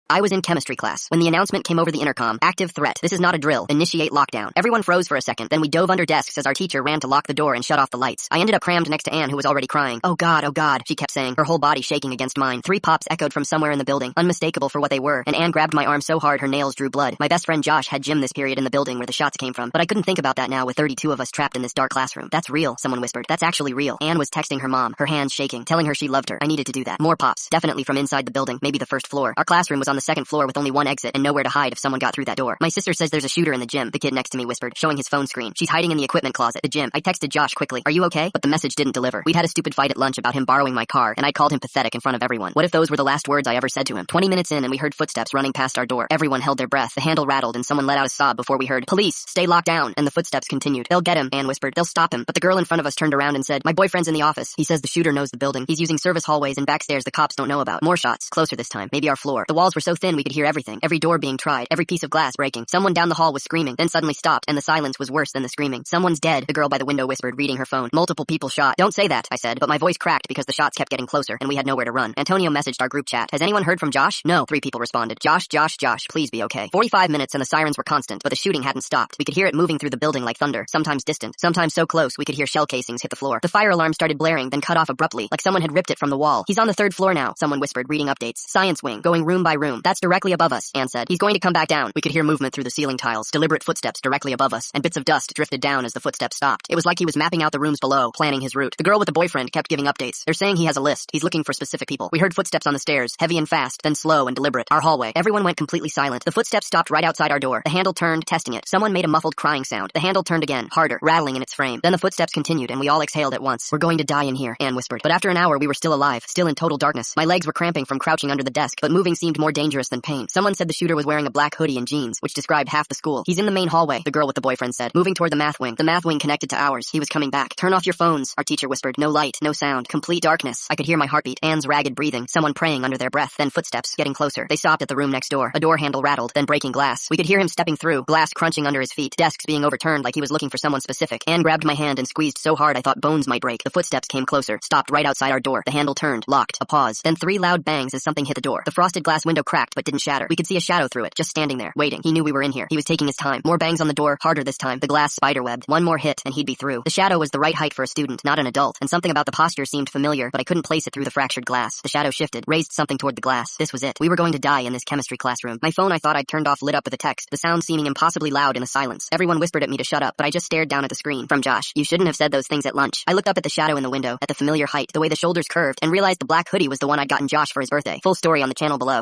I was in chemistry class when the announcement came over the intercom. Active threat. This is not a drill. Initiate lockdown. Everyone froze for a second. Then we dove under desks as our teacher ran to lock the door and shut off the lights. I ended up crammed next to Anne, who was already crying. Oh God, she kept saying, her whole body shaking against mine. 3 pops echoed from somewhere in the building, unmistakable for what they were, and Anne grabbed my arm so hard her nails drew blood. My best friend Josh had gym this period in the building where the shots came from, but I couldn't think about that now with 32 of us trapped in this dark classroom. That's real, someone whispered. That's actually real. Anne was texting her mom, her hands shaking, telling her she loved her. I needed to do that. More pops, definitely from inside the building, maybe the first floor. Our classroom was on the second floor with only one exit and nowhere to hide if someone got through that door. My sister says there's a shooter in the gym, the kid next to me whispered, showing his phone screen. She's hiding in the equipment closet, the gym. I texted Josh quickly, are you okay? But the message didn't deliver. We'd had a stupid fight at lunch about him borrowing my car, and I called him pathetic in front of everyone. What if those were the last words I ever said to him? 20 minutes in and we heard footsteps running past our door. Everyone held their breath. The handle rattled and someone let out a sob before we heard, police, stay locked down, and the footsteps continued. They'll get him, Anne whispered. They'll stop him. But the girl in front of us turned around and said, my boyfriend's in the office. He says the shooter knows the building. He's using service hallways and backstairs the cops don't know about. More shots. Closer this time. Maybe our floor. The walls were so thin we could hear everything. Every door being tried. Every piece of glass breaking. Someone down the hall was screaming, then suddenly stopped, and the silence was worse than the screaming. Someone's dead, the girl by the window whispered, reading her phone. Multiple people shot. Don't say that, I said, but my voice cracked because the shots kept getting closer, and we had nowhere to run. Antonio messaged our group chat. Has anyone heard from Josh? No. 3 people responded. Josh, please be okay. 45 minutes and the sirens were constant, but the shooting hadn't stopped. We could hear it moving through the building like thunder, sometimes distant, sometimes so close we could hear shell casings hit the floor. The fire alarm started blaring, then cut off abruptly, like someone had ripped it from the wall. He's on the 3rd floor now, someone whispered, reading updates. Science wing, going room by room. That's directly above us, Anne said. He's going to come back down. We could hear movement through the ceiling tiles, deliberate footsteps directly above us, and bits of dust drifted down as the footsteps stopped. It was like he was mapping out the rooms below, planning his route. The girl with the boyfriend kept giving updates. They're saying he has a list. He's looking for specific people. We heard footsteps on the stairs, heavy and fast, then slow and deliberate. Our hallway. Everyone went completely silent. The footsteps stopped right outside our door. The handle turned, testing it. Someone made a muffled crying sound. The handle turned again, harder, rattling in its frame. Then the footsteps continued, and we all exhaled at once. We're going to die in here, Anne whispered. But after an hour, we were still alive, still in total darkness. My legs were cramping from crouching under the desk, but moving seemed more dangerous than pain. Someone said the shooter was wearing a black hoodie and jeans, which described half the school. He's in the main hallway, the girl with the boyfriend said, moving toward the math wing. The math wing connected to ours. He was coming back. Turn off your phones, our teacher whispered. No light, no sound, complete darkness. I could hear my heartbeat, Anne's ragged breathing, someone praying under their breath, then footsteps getting closer. They stopped at the room next door. A door handle rattled, then breaking glass. We could hear him stepping through, glass crunching under his feet, desks being overturned like he was looking for someone specific. Anne grabbed my hand and squeezed so hard I thought bones might break. The footsteps came closer, stopped right outside our door. The handle turned, locked, a pause, then 3 loud bangs as something hit the door. The frosted glass window cracked but didn't shatter. We could see a shadow through it, just standing there, waiting. He knew we were in here. He was taking his time. More bangs on the door, harder this time. The glass spiderwebbed. One more hit and he'd be through. The shadow was the right height for a student, not an adult, and something about the posture seemed familiar, but I couldn't place it through the fractured glass. The shadow shifted, raised something toward the glass. This was it. We were going to die in this chemistry classroom. My phone I thought I'd turned off lit up with a text, the sound seeming impossibly loud in the silence. Everyone whispered at me to shut up, but I just stared down at the screen. From Josh, you shouldn't have said those things at lunch. I looked up at the shadow in the window, at the familiar height, the way the shoulders curved, and realized the black hoodie was the one I'd gotten Josh for his birthday. Full story on the channel below.